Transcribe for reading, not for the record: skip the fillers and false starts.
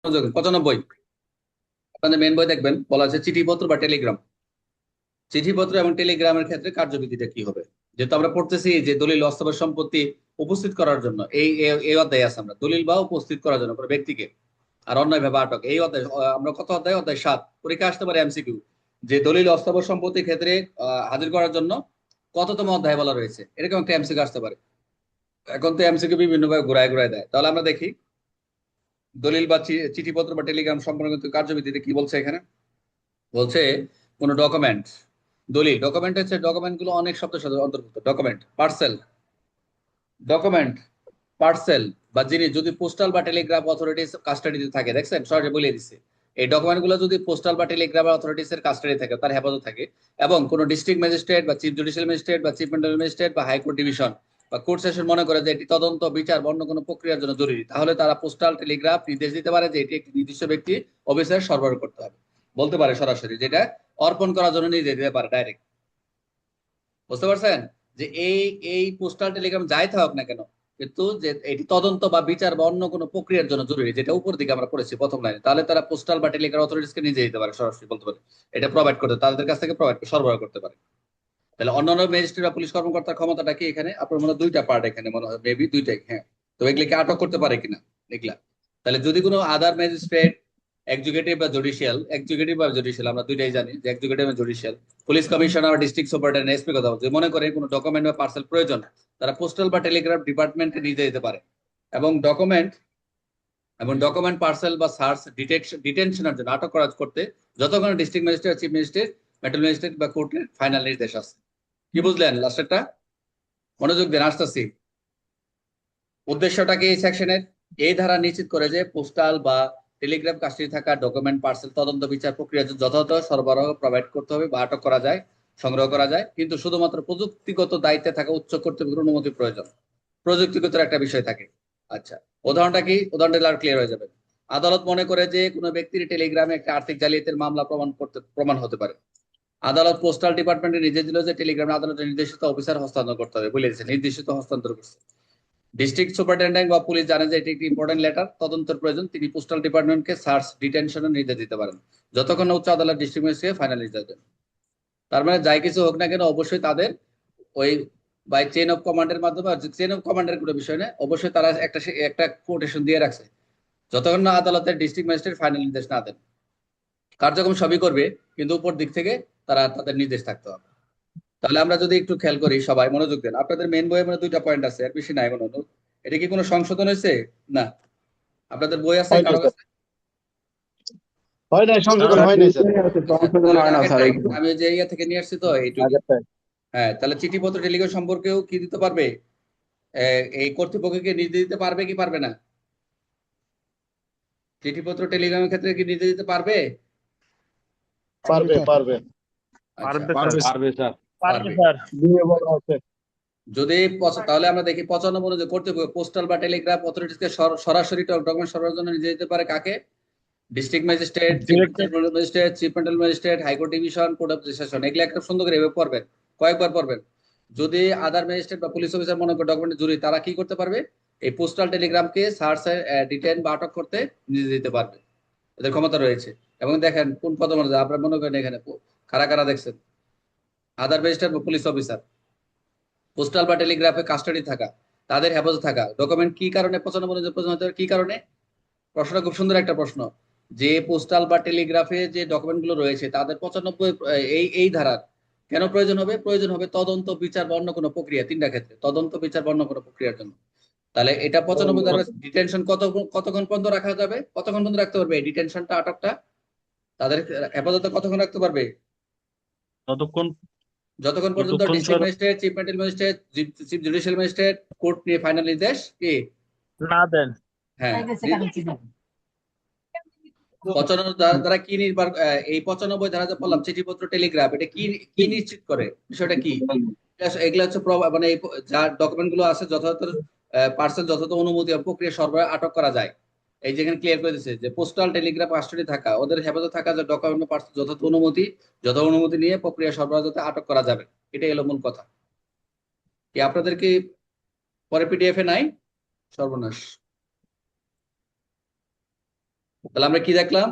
95 আপনাদের মেন বই দেখবেন, বলা আছে চিঠিপত্র বা টেলিগ্রাম। চিঠিপত্র এবং টেলিগ্রামের ক্ষেত্রে কার্যবিধিটা কি হবে? যেহেতু আমরা পড়তেছি যে দলিল বাস্তবের সম্পত্তি উপস্থিত করার জন্য এই অধ্যায়ে আছে, আমরা দলিল বা উপস্থিত করার জন্য কোনো ব্যক্তিকে আর অন্যায় ভাবে আটক, এই অধ্যায় আমরা কত অধ্যায়? অধ্যায় 7। পরীক্ষা আসতে পারে এমসিকিউ যে দলিল অস্থাবর সম্পত্তির ক্ষেত্রে হাজির করার জন্য কততম অধ্যায় বলা রয়েছে, এরকম একটা এমসিকিউ আসতে পারে। এখন তো এমসিকিউ বিভিন্ন ভাবে ঘুরায় ঘুরায় দেয়, তাহলে আমরা দেখি দলিল বা চিঠিপত্র বা টেলিগ্রাম সম্পর্কিত কার্যবিধিতে কি বলছে এখানে। বলছে কোন ডকুমেন্ট, দলিল ডকুমেন্ট হচ্ছে, ডকুমেন্ট গুলো অনেক শব্দের সাথে অন্তর্ভুক্ত। ডকুমেন্ট, পার্সেল, ডকুমেন্ট, পার্সেল বা জিনিস যদি পোস্টাল বা টেলিগ্রাফ অথরিটিস কাস্টাডিতে থাকে, দেখছেন সরাসরি বলে দিচ্ছে, এই ডকুমেন্ট গুলো যদি পোস্টাল বা টেলিগ্রাফ অথরিটিস এর কাস্টাডি থাকে, তার হেফাজত থাকে, এবং কোন ডিস্ট্রিক্ট ম্যাজিস্ট্রেট বা চিফ জুডিশিয়াল ম্যাজিস্ট্রেট বা চিফ মেন্টাল ম্যাজিস্ট্রেট বা হাইকোর্ট ডিভিশন বা কোর্ট সেশন মনে করে যে এটি তদন্ত, বিচার বা অন্য কোনো প্রক্রিয়ার জন্য জরুরি, তাহলে তারা পোস্টাল টেলিগ্রাফ নির্দেশ দিতে পারে যে এটি একটি নির্দিষ্ট ব্যক্তি অফিসার সরবরাহ করতে হবে। বলতে পারে সরাসরি, যেটা অর্পণ করার জন্য নির্দেশ দিতে পারে ডাইরেক্ট। বুঝতে পারছেন যে এই এই পোস্টাল টেলিগ্রাম যাই থাকুক না কেন, কিন্তু যে এটি তদন্ত বা বিচার বা অন্য কোনো প্রক্রিয়ার জন্য জরুরি, যেটা উপর দিকে আমরা পড়েছি প্রথম লাইনে, তাহলে তারা পোস্টাল বা টেলিগ্রাম অথরিটিসকে নিজে দিতে পারে, সরাসরি বলতে পারে এটা প্রোভাইড করতে, তাদের কাছ থেকে প্রোভাইড সরবরাহ করতে পারে। তাহলে অন্যান্য ম্যাজিস্ট্রেট বা পুলিশ কর্মকর্তার ক্ষমতাটা কি এখানে? আপনার মনে হয় দুইটা পার্ট এখানে, মনে হয় মেবি দুইটাই, হ্যাঁ। তো এগুলিকে আটক করতে পারে কিনা এগুলা। তাহলে যদি কোনো আদার ম্যাজিস্ট্রেট, এক্সিকিউটিভ বা জুডিশিয়াল, আমরা দুইটাই জানি যে এক্সিকিউটিভ এবং judicial, police commissioner, district superintendent, SP কথা বলছে, মনে করে কোনো ডকুমেন্ট বা পার্সেল প্রয়োজন, তারা পোস্টাল বা টেলিগ্রাফ ডিপার্টমেন্টে নিয়ে যেতে পারে। এবং ডকুমেন্ট পার্সেল বা সার্চ ডিটেনশনের জন্য আটক করা করতে যতক্ষণ district magistrate, chief magistrate, metro magistrate বা কোর্টের ফাইনাল নির্দেশ আছে। কি বুঝলেন লাস্টেরটা? মনোযোগ দেন, আসতেছি। উদ্দেশ্যটা কি এই সেকশনের? এই ধারা নিশ্চিত করে যে পোস্টাল বা টেলিগ্রাফ কাস্টডি থাকা ডকুমেন্ট, পার্সেল তদন্ত, বিচার প্রক্রিয়া যথাযথ সরবরাহ প্রোভাইড করতে হবে বা আটক করা যায়, সংগ্রহ করা যায়, কিন্তু শুধুমাত্র প্রযুক্তিগত দায়িত্বে থাকা উচ্চ কর্তৃপক্ষের অনুমতি প্রয়োজন। প্রযুক্তিগত একটা বিষয় থাকে। আচ্ছা, উদাহরণটা কি? উদাহরণটা দিলে আর ক্লিয়ার হয়ে যাবে। আদালত মনে করে যে কোনো ব্যক্তির টেলিগ্রামে একটা আর্থিক জালিয়াতির মামলা প্রমাণ হতে পারে। আদালত পোস্টাল ডিপার্টমেন্টে নির্দেশ দিল যে টেলিগ্রামে আদালতের নির্দেশিত অফিসার হস্তান্তর করতে হবে, বলে দিয়েছে নির্দেশিত হস্তান্তর করছে। ডিস্ট্রিক্ট সুপারিনটেন্ডেন্ট বা পুলিশ জানে যে এটি একটি ইম্পর্টেন্ট লেটার, তদন্তের প্রয়োজন, তিনি পোস্টাল ডিপার্টমেন্টকে সার্চ ডিটেনশনের নির্দেশ দিতে পারেন, যতক্ষণ না উচ্চ আদালত ডিস্ট্রিক্ট ম্যাজিস্ট্রেট ফাইনাল নির্দেশ দেন। তার মানে যাই কিছু হোক না কেন, অবশ্যই তাদের ওই বাই চেইন অফ কমান্ডের মাধ্যমে, চেইন অফ কমান্ডের কোনো বিষয় না, অবশ্যই তারা একটা কোটেশন দিয়ে রাখছে, যতক্ষণ না আদালতের ডিস্ট্রিক্ট ম্যাজিস্ট্রেট ফাইনাল নির্দেশ না দেন। কার্যক্রম সবই করবে, কিন্তু উপর দিক থেকে তারা তাদের নির্দেশ থাকতে হবে। তাহলে আমরা যদি একটু খেয়াল করি, সবাই মনোযোগ দেন, আপনাদের মেন বইয়ে মানে দুইটা পয়েন্ট আছে, এর বেশি নাই মনে হয়। এটা কি কোনো সংশোধন হয়েছে? না। আপনাদের বই আছে হয় নাই কারো স্যার, কাছে? হয় নাই, সংশোধন স্যার হয় নাই স্যার। নিচে আছে, আচ্ছা, সংশোধন তাহলে ওই যে হয় না স্যার আগেরটা, এগুলো। আমি যে ইয়া থেকে নিয়ে আসছি তো এইটুকুই। আগেরটাই। হ্যাঁ, তাহলে চিঠিপত্র টেলিগ্রাম সম্পর্কেও কি দিতে পারবে? এই কর্তৃপক্ষকে নির্দেশ দিতে পারবে কি পারবে না? চিঠিপত্র টেলিগ্রামের ক্ষেত্রে কি নির্দেশ দিতে পারবে? পারবে পারবে আচ্ছা, পারবে স্যার। পারবে পারবে স্যার। পারবে পারবে। স্যার, দিয়ে বলা আছে। যদি তাহলে আমরা দেখি 95 অনুযায়ী কর্তৃপক্ষ পোস্টাল বা টেলিগ্রাফ অথরিটিসকে সরাসরি ডকুমেন্ট সরবরাহের জন্য নির্দেশ দিতে পারে কাকে? District magistrate, chief director. Magistrate, chief mental magistrate, high court division, court of session, এগুলো একটা সুন্দর করে এভাবে পড়বেন, কয়েকবার পড়বেন। যদি আদার ম্যাজিস্ট্রেট বা পুলিশ অফিসার মনে করে ডকুমেন্ট জরুরি, তারা কি করতে পারবে? এই পোস্টাল টেলিগ্রামকে সার্চ, ডিটেইন বা আটক করতে নির্দেশ দিতে পারবে, এদের ক্ষমতা রয়েছে। এবং দেখেন কোন পদ মর্যাদা, আপনারা মনে করেন এখানে কারা কারা দেখছেন, আদার ম্যাজিস্ট্রেট বা পুলিশ অফিসার, পোস্টাল বা টেলিগ্রাফে কাস্টাডি থাকা, তাদের হেফাজত থাকা ডকুমেন্ট কি কারণে 95 অনুযায়ী প্রয়োজন হতে পারে? কি কারণে? প্রশ্নটা খুব সুন্দর একটা প্রশ্ন। যে পোস্টাল বা টেলিগ্রাফে যে ডকুমেন্ট গুলো রয়েছে তাদের 95 এই ধারার কেন প্রয়োজন হবে? প্রয়োজন হবে তদন্ত, বিচার বা অন্য কোনো প্রক্রিয়া, তিনটা ক্ষেত্রে তদন্ত, বিচার বা অন্য কোনো প্রক্রিয়ার জন্য। তাহলে এটা 95 ধারা ডিটেনশন কতক্ষণ পর্যন্ত রাখা যাবে? কতক্ষণ পর্যন্ত রাখতে পারবে এই ডিটেনশনটা, আটকটা? তাদের হেফাজতে কতক্ষণ রাখতে পারবে? ততক্ষণ যতক্ষণ পর্যন্ত যতক্ষণ district sir magistrate, chief medical magistrate, chief judicial magistrate court নিয়ে ফাইনাল নির্দেশ কি? না দেন। হ্যাঁ, 95 দ্বারা কি নির্ভর, এই 95 ধারা যে বললাম চিঠিপত্র টেলিগ্রাফ, এটা কি কি নিশ্চিত করে? বিষয়টা কি? এগুলা হচ্ছে মানে যা ডকুমেন্ট গুলো আছে যথাযথ পার্সেল, যথাযথ অনুমতি ও প্রক্রিয়া সরবরাহ আটক করা যায়। এই যেখানে ক্লিয়ার করে দিচ্ছে যে পোস্টাল টেলিগ্রাফ কাস্টডি থাকা, ওদের হেফাজতে থাকা যে ডকুমেন্ট পার্সেল যথাযথ অনুমতি নিয়ে প্রক্রিয়া সরবরাহ যাতে আটক করা যাবে, এটাই হলো মূল কথা। কি আপনাদের কি পরে পিডিএফ এ নাই? সর্বনাশ। তাহলে আমরা কি দেখলাম